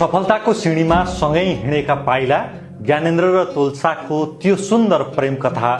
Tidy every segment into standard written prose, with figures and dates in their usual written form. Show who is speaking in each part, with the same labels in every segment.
Speaker 1: सफलताको सिँढीमा सँगै हिँडेका पाइला ज्ञानेन्द्र र तुलसाको त्यो सुन्दर प्रेम कथा।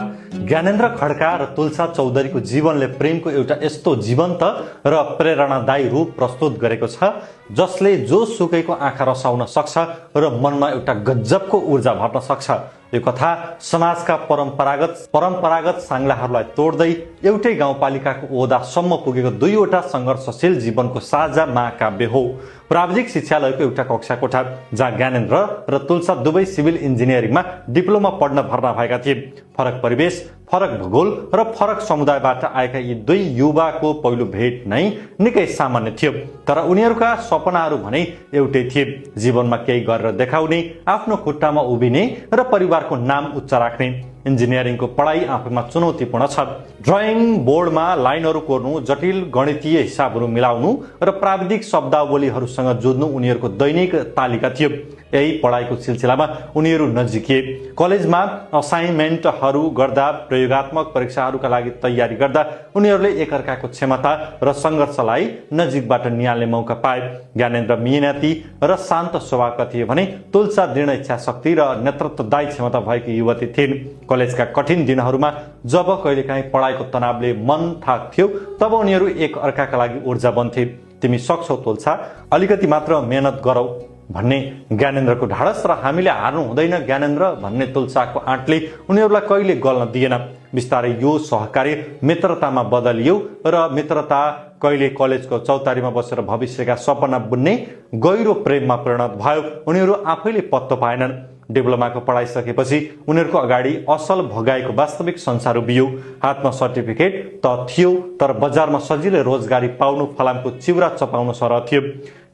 Speaker 1: ज्ञानेन्द्र खड्का र तुलसा चौधरीको जीवनले प्रेमको एउटा यस्तो जीवन्त र प्रेरणादायी रूप प्रस्तुत गरेको छ जसले जो सुकैको आँखा रसाउन सक्छ र मनमा एउटा गजबको ऊर्जा भर्न सक्छ। यो कथा समाजका परम्परागत सांग्लाहरूलाई तोड्दै एउटै गाउँपालिकाको ओहदासम्म पुगेको दुईवटा सङ्घर्षशील जीवनको साझा महाकाव्य हो। प्राविधिक शिक्षालयको एउटा कक्षा कोठा जहाँ ज्ञानेन्द्र र तुलसा दुवै सिभिल इन्जिनियरिङमा डिप्लोमा पढ्न भर्ना भएका थिए। फरक परिवेश, फरक भूगोल र फरक समुदायबाट आएका यी दुई युवाको पहिलो भेट नै निकै सामान्य थियो, तर उनीहरूका सपनाहरू भने एउटै थिए, जीवनमा केही गरेर देखाउने, आफ्नो खुट्टामा उभिने र परिवारको नाम उच्च राख्ने। इन्जिनियरिङको पढाइ आफैमा चुनौतीपूर्ण छ। ड्रइङ बोर्डमा लाइनहरू कोर्नु, जटिल गणितीय हिसाबहरू मिलाउनु र प्राविधिक शब्दावलीहरूसँग जुझ्नु उनीहरूको दैनिक तालिका थियो। यही पढाइको सिलसिलामा उनीहरू नजिकिए। कलेजमा असाइनमेन्टहरू गर्दा, प्रयोगात्मक परीक्षाहरूका लागि तयारी गर्दा उनीहरूले एकअर्काको क्षमता र सङ्घर्षलाई नजिकबाट निहाल्ने मौका पाए। ज्ञानेन्द्र मिहिनेती र शान्त स्वभावका थिए भने तुलसा दृढ इच्छाशक्ति र नेतृत्वदायी क्षमता भएकी युवती थिइन्। कलेजका कठिन दिनहरूमा जब कहिलेकाहीँ पढाइको तनावले मन थाक्थ्यो तब उनीहरू एक अर्काका लागि ऊर्जा बन्थे। तिमी सक्छौ तुलसा, अलिकति मात्र मेहनत गरौ भन्ने ज्ञानेन्द्रको ढाडस र हामीले हार्नु हुँदैन ज्ञानेन्द्र भन्ने तुलसाको आँटले उनीहरूलाई कहिले गल्न दिएन। बिस्तारै यो सहकार्य मित्रतामा बदलियो र मित्रता कहिले कलेजको चौतारीमा बसेर भविष्यका सपना बुन्ने गहिरो प्रेममा परिणत भयो। उनीहरू आफैले पत्तो पाएनन्। डिप्लोमाको पढाइ सकेपछि उनीहरूको अगाडि असल भगाएको वास्तविक संसार उभियो। हातमा सर्टिफिकेट त थियो, तर बजारमा सजिलै रोजगारी पाउनु फलामको चिउरा चपाउनु सरह थियो।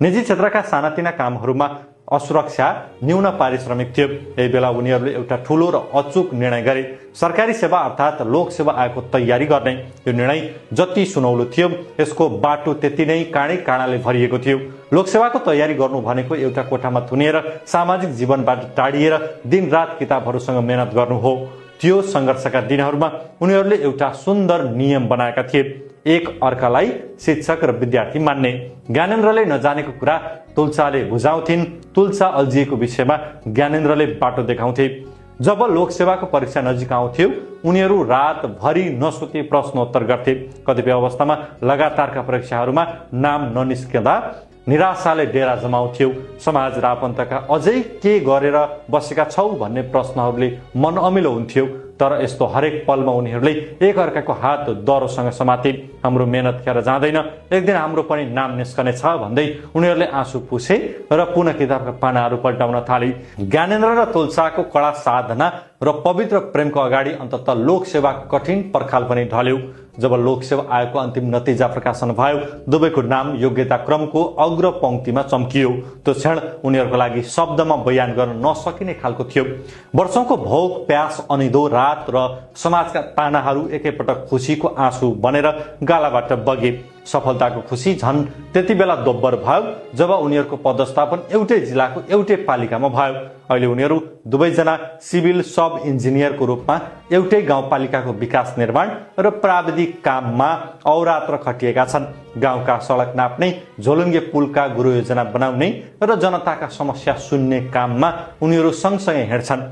Speaker 1: निजी क्षेत्रका सानातिना कामहरूमा असुरक्षा, न्यून पारिश्रमिक थियो। यही बेला उनीहरूले एउटा ठूलो र अचूक निर्णय गरे, सरकारी सेवा अर्थात् लोकसेवा आयोगको तयारी गर्ने। यो निर्णय जति सुनौलो थियो यसको बाटो त्यति नै काँडै काँडाले भरिएको थियो। लोकसेवाको तयारी गर्नु भनेको एउटा कोठामा थुनिएर सामाजिक जीवनबाट टाढिएर दिनरात किताबहरूसँग मेहनत गर्नु हो। त्यो सङ्घर्षका दिनहरूमा उनीहरूले एउटा सुन्दर नियम बनाएका थिए, एक अर्कालाई शिक्षक र विद्यार्थी मान्ने। ज्ञानेन्द्रले नजानेको कुरा तुलसाले बुझाउँथिन्, तुलसा अल्झिएको विषयमा ज्ञानेन्द्रले बाटो देखाउँथे। जब लोकसेवाको परीक्षा नजिक आउँथ्यो उनीहरू रातभरि नसुती प्रश्नोत्तर गर्थे। कतिपय अवस्थामा लगातारका परीक्षाहरूमा नाम ननिस्कँदा निराशाले डेरा जमाउँथ्यो। समाज र आफन्तका अझै के गरेर बसेका छौ भन्ने प्रश्नहरूले मन अमिलो हुन्थ्यो, तर यस्तो हरेक पलमा उनीहरूले एक अर्काको हात दरोसँग समाते। हाम्रो मेहनत खेर जाँदैन, एक दिन हाम्रो पनि नाम निस्कने छ भन्दै उनीहरूले आँसु पुछे र पुनः किताबका पानाहरू पल्टाउन थाले। ज्ञानेन्द्र र तुलसाको कड़ा साधना र पवित्र प्रेमको अगाडि अन्ततः लोकसेवाको कठिन पर्खाल पनि ढल्यो। जब लोकसेवा आयोगको अन्तिम नतिजा प्रकाशन भयो दुवैको नाम योग्यता क्रमको अग्र पंक्तिमा चम्कियो। त्यो क्षण उनीहरूको लागि शब्दमा बयान गर्न नसकिने खालको थियो। वर्षौंको भोग, प्यास, अनिदो रात र समाजका तानाहरू एकैपटक खुसीको आँसु बनेर गालाबाट बगे। सफलताको खुसी झन् त्यति बेला दोब्बर भयो जब उनीहरूको पदस्थापन एउटै जिल्लाको एउटै पालिकामा भयो। अहिले उनीहरू दुवैजना सिभिल सब इन्जिनियरको रूपमा एउटै गाउँपालिकाको विकास निर्माण र प्राविधिक काममा अहोरात्र खटिएका छन्। गाउँका सडक नाप्ने, झोलुङ्गे पुलका गुरु योजना बनाउने र जनताका समस्या सुन्ने काममा उनीहरू सँगसँगै हिँड्छन्।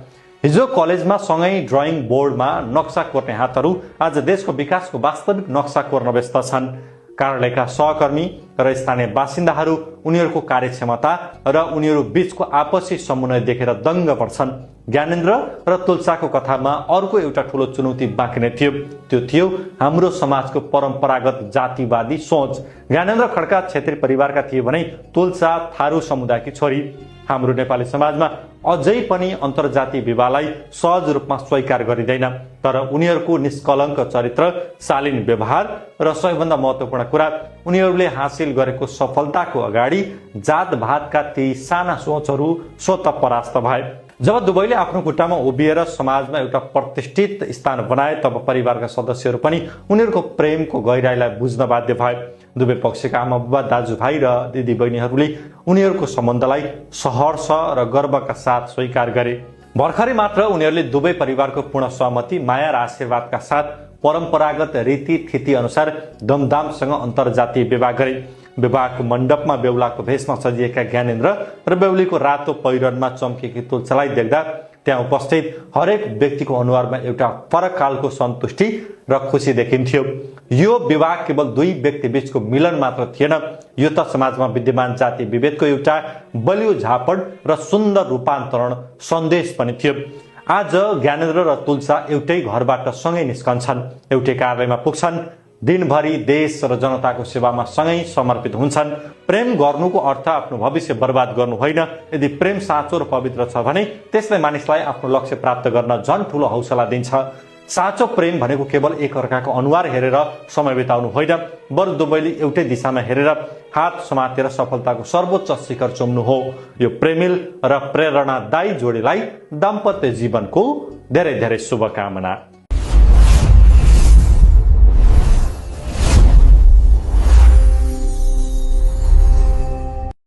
Speaker 1: हिजो कलेजमा सँगै ड्रइङ बोर्डमा नक्सा कोर्ने हातहरू आज देशको विकासको वास्तविक नक्सा कोर्न व्यस्त छन्। कार्यालयका सहकर्मी र स्थानीय बासिन्दाहरू उनीहरूको कार्यक्षमता र उनीहरू बीचको आपसी समन्वय देखेर दङ्ग पर्छन्। ज्ञानेन्द्र र तुलसाको कथामा अर्को एउटा ठूलो चुनौती बाँकी नै थियो, त्यो थियो हाम्रो समाजको परम्परागत जातिवादी सोच। ज्ञानेन्द्र खड्का क्षेत्रीय परिवारका थिए भने तुलसा थारू समुदायकी छोरी। हाम्रो नेपाली समाजमा अझै पनि अन्तर्जातीय विवाहलाई सहज रूपमा स्वीकार गरिँदैन, तर उनीहरूको निष्कलङ्क चरित्र, शालीन व्यवहार र सबैभन्दा महत्त्वपूर्ण कुरा उनीहरूले हासिल गरेको सफलताको अगाडि जातभातका ती साना सोचहरू स्वतः परास्त भए। जब दुवैले आफ्नो खुट्टामा उभिएर समाजमा एउटा प्रतिष्ठित स्थान बनाए तब परिवारका सदस्यहरू पनि उनीहरूको प्रेमको गहिराईलाई बुझ्न बाध्य भए। दुवै पक्षका आमा बुबा, दाजुभाइ र दिदीबहिनीहरूले उनीहरूको सम्बन्धलाई सहर्ष र गर्वका साथ स्वीकार गरे। भर्खरै मात्र उनीहरूले दुवै परिवारको पूर्ण सहमति, माया र आशीर्वादका साथ परम्परागत रीतिथिति अनुसार धुमधामसँग अन्तर्जातीय विवाह गरे। विवाहको मण्डपमा बेहुलाको भेषमा सजिएका ज्ञानेन्द्र र बेहुलीको रातो पहिरनमा चम्केकी तुलसालाई देख्दा त्यहाँ उपस्थित हरेक व्यक्तिको अनुहारमा एउटा फरक खालको सन्तुष्टि र खुसी देखिन्थ्यो। यो विवाह केवल दुई व्यक्ति बीचको मिलन मात्र थिएन, यो त समाजमा विद्यमान जाति विभेदको एउटा बलियो झापड र सुन्दर रूपान्तरण सन्देश पनि थियो। आज ज्ञानेन्द्र र तुलसा एउटै घरबाट सँगै निस्कन्छन्, एउटै कार्यालयमा पुग्छन्, दिनभरि देश र जनताको सेवामा सँगै समर्पित हुन्छन्। प्रेम गर्नुको अर्थ आफ्नो भविष्य बर्बाद गर्नु होइन। यदि प्रेम साँचो र पवित्र छ भने त्यसले मानिसलाई आफ्नो लक्ष्य प्राप्त गर्न झन् ठूलो हौसला दिन्छ। साँचो प्रेम भनेको केवल एकअर्काको अनुहार हेरेर समय बिताउनु होइन, बरु दुवैले एउटै दिशामा हेरेर हात समातेर सफलताको सर्वोच्च शिखर चुम्नु हो। यो प्रेमिल र प्रेरणादायी जोडीलाई दाम्पत्य जीवनको धेरै धेरै शुभकामना।